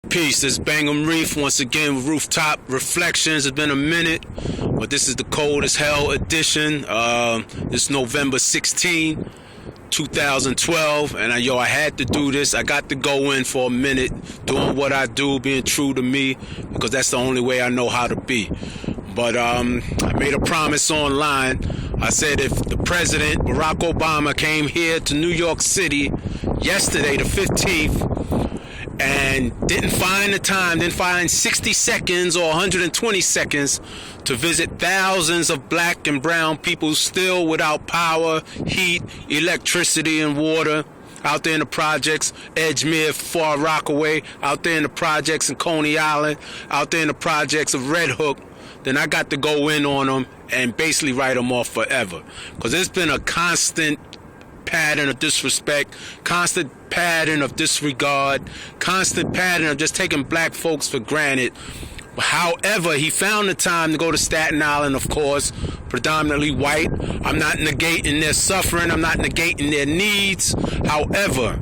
Peace, this is Bangham Reef once again with Rooftop Reflections. It's been a minute, but this is the Cold as Hell edition. This November 16, 2012, and I had to do this. I got to go in for a minute, doing what I do, being true to me, because that's the only way I know how to be. But I made a promise online. I said if the president, Barack Obama, came here to New York City yesterday, the 15th, and didn't find the time, didn't find 60 seconds or 120 seconds to visit thousands of black and brown people still without power, heat, electricity, and water out there in the projects, Edgemere, Far Rockaway, out there in the projects in Coney Island, out there in the projects of Red Hook, then I got to go in on them and basically write them off forever. Because there's been a constant pattern of disrespect, constant pattern of disregard, constant pattern of just taking black folks for granted. However, he found the time to go to Staten Island, of course, predominantly white. I'm not negating their suffering. I'm not negating their needs. However,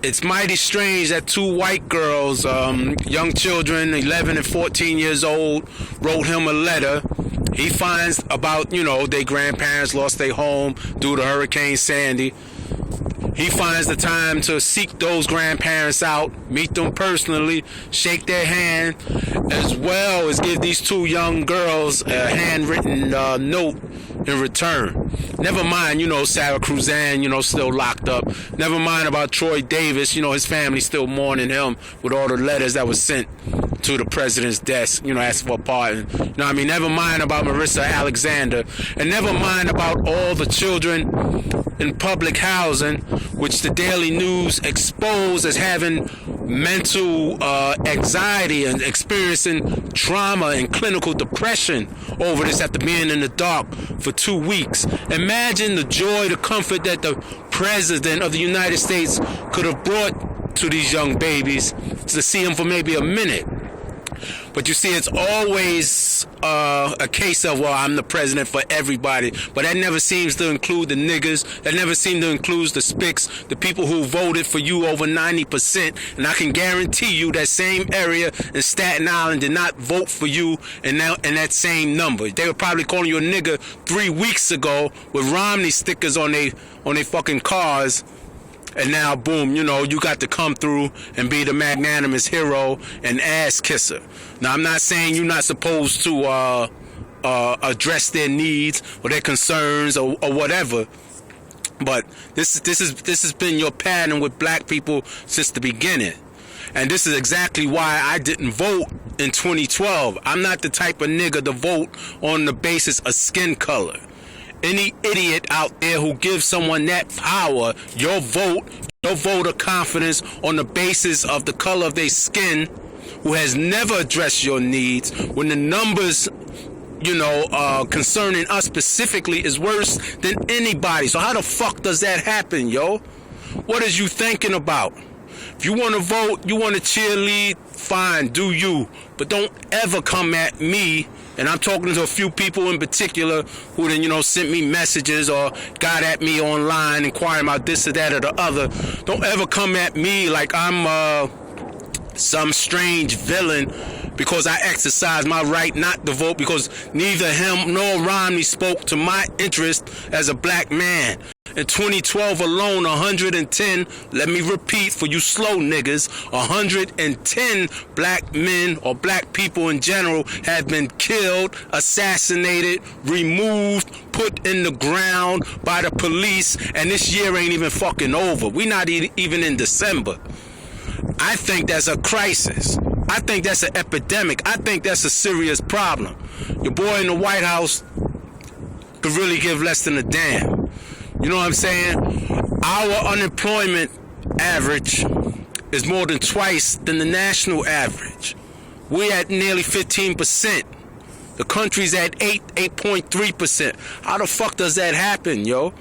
it's mighty strange that two white girls, young children, 11 and 14 years old, wrote him a letter. He finds about, their grandparents lost their home due to Hurricane Sandy. He finds the time to seek those grandparents out, meet them personally, shake their hand, as well as give these two young girls a handwritten note in return. Never mind, Sarah Cruzan, still locked up. Never mind about Troy Davis, his family still mourning him with all the letters that were sent to the president's desk, asking for a pardon. Never mind about Marissa Alexander. And never mind about all the children in public housing, which the Daily News exposed as having mental anxiety and experiencing trauma and clinical depression over this after being in the dark for 2 weeks. Imagine the joy, the comfort that the president of the United States could have brought to these young babies to see them for maybe a minute. But you see, it's always a case of, well, I'm the president for everybody. But that never seems to include the niggas. That never seems to include the spics, the people who voted for you over 90%. And I can guarantee you that same area in Staten Island did not vote for you in that same number. They were probably calling you a nigga 3 weeks ago with Romney stickers on they fucking cars. And now, boom, you got to come through and be the magnanimous hero and ass kisser. Now, I'm not saying you're not supposed to address their needs or their concerns or whatever, but this has been your pattern with black people since the beginning. And this is exactly why I didn't vote in 2012. I'm not the type of nigga to vote on the basis of skin color. Any idiot out there who gives someone that power, your vote of confidence on the basis of the color of their skin, who has never addressed your needs, when the numbers, concerning us specifically is worse than anybody. So how the fuck does that happen, yo? What is you thinking about? If you want to vote, you want to cheerlead, fine, do you. But don't ever come at me. And I'm talking to a few people in particular who then, sent me messages or got at me online inquiring about this or that or the other. Don't ever come at me like I'm some strange villain because I exercise my right not to vote, because neither him nor Romney spoke to my interest as a black man. In 2012 alone, 110, let me repeat for you slow niggas, 110 black men or black people in general have been killed, assassinated, removed, put in the ground by the police, and this year ain't even fucking over. We not even in December. I think that's a crisis. I think that's an epidemic. I think that's a serious problem. Your boy in the White House could really give less than a damn. You know what I'm saying? Our unemployment average is more than twice than the national average. We're at nearly 15%. The country's at 8.3%. How the fuck does that happen, yo?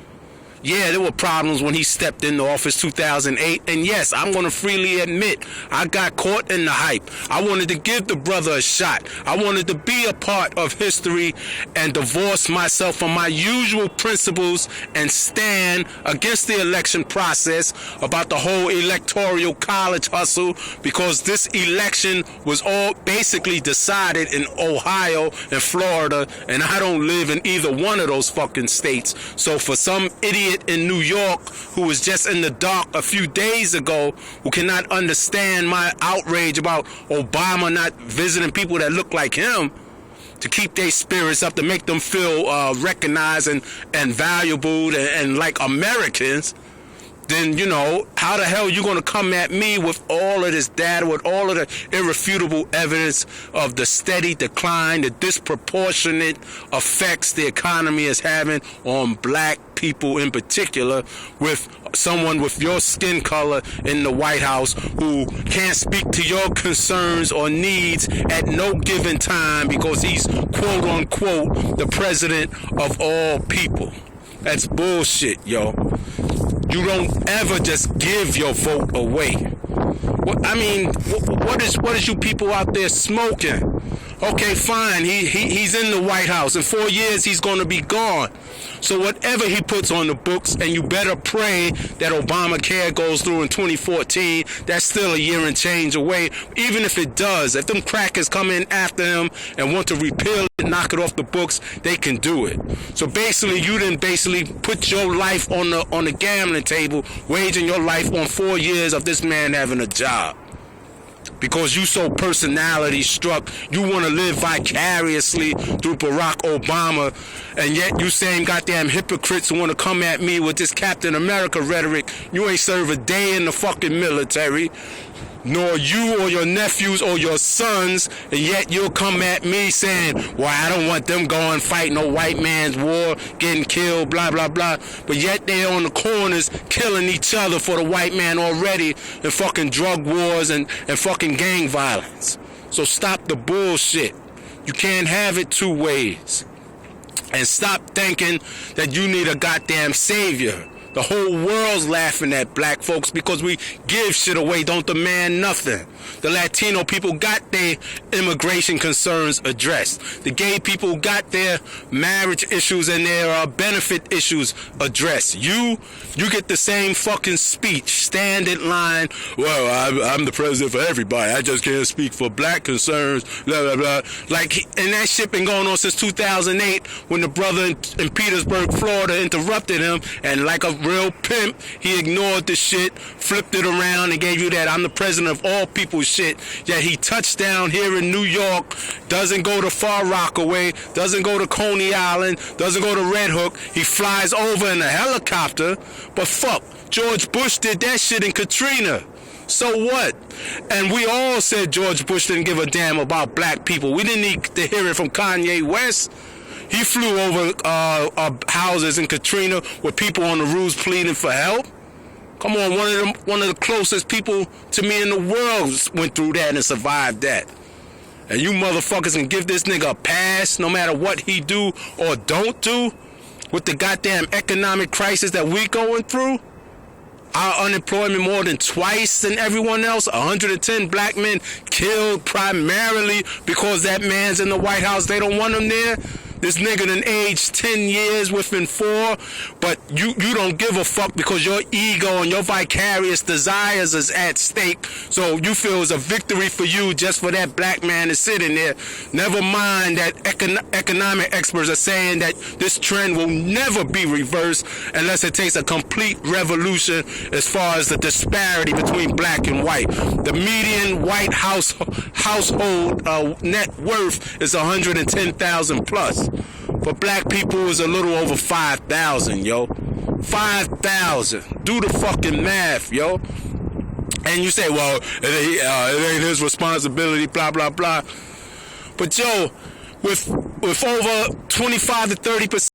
Yeah, there were problems when he stepped into office 2008. And yes, I'm going to freely admit, I got caught in the hype. I wanted to give the brother a shot. I wanted to be a part of history and divorce myself from my usual principles and stand against the election process about the whole electoral college hustle, because this election was all basically decided in Ohio and Florida, and I don't live in either one of those fucking states. So for some idiot in New York who was just in the dark a few days ago, who cannot understand my outrage about Obama not visiting people that look like him, to keep their spirits up, to make them feel recognized and valuable and like Americans, then, you know, how the hell are you going to come at me with all of this data, with all of the irrefutable evidence of the steady decline, the disproportionate effects the economy is having on black people in particular, with someone with your skin color in the White House who can't speak to your concerns or needs at no given time because he's quote unquote the president of all people? That's bullshit, yo. You don't ever just give your vote away. What is you people out there smoking? Okay, fine. He's in the White House. In 4 years, he's going to be gone. So whatever he puts on the books, and you better pray that Obamacare goes through in 2014, that's still a year and change away. Even if it does, if them crackers come in after him and want to repeal it, knock it off the books, they can do it. So basically, you didn't put your life on the gambling table, waging your life on 4 years of this man having a job. Because you so personality struck, you want to live vicariously through Barack Obama, and yet you same goddamn hypocrites who want to come at me with this Captain America rhetoric. You ain't serve a day in the fucking military, nor you or your nephews or your sons, and yet you'll come at me saying, well, I don't want them going fighting no white man's war, getting killed, blah, blah, blah. But yet they're on the corners killing each other for the white man already in fucking drug wars and fucking gang violence. So stop the bullshit. You can't have it two ways. And stop thinking that you need a goddamn savior. The whole world's laughing at black folks because we give shit away, don't demand nothing. The Latino people got their immigration concerns addressed. The gay people got their marriage issues and their benefit issues addressed. You get the same fucking speech. Stand in line. Well, I'm the president for everybody. I just can't speak for black concerns. Blah, blah, blah. And that shit been going on since 2008 when the brother in Petersburg, Florida interrupted him, and like a real pimp, he ignored the shit, flipped it around, and gave you that I'm the president of all people shit. Yet he touched down here in New York, doesn't go to Far Rockaway, doesn't go to Coney Island, doesn't go to Red Hook. He flies over in a helicopter. But fuck, George Bush did that shit in Katrina. So what? And we all said George Bush didn't give a damn about black people. We didn't need to hear it from Kanye West. He flew over houses in Katrina with people on the roofs pleading for help. Come on, one of the closest people to me in the world went through that and survived that. And you motherfuckers can give this nigga a pass no matter what he do or don't do with the goddamn economic crisis that we going through? Our unemployment more than twice than everyone else. 110 black men killed primarily because that man's in the White House. They don't want him there. This nigga done aged 10 years within 4, but you don't give a fuck because your ego and your vicarious desires is at stake. So you feel it's a victory for you just for that black man to sit in there. Never mind that economic experts are saying that this trend will never be reversed unless it takes a complete revolution as far as the disparity between black and white. The median white household net worth is 110,000 plus. For black people, it's a little over 5,000, yo. 5,000. Do the fucking math, yo. And you say, well, it ain't his responsibility, blah, blah, blah. But, yo, with over 25 to 30%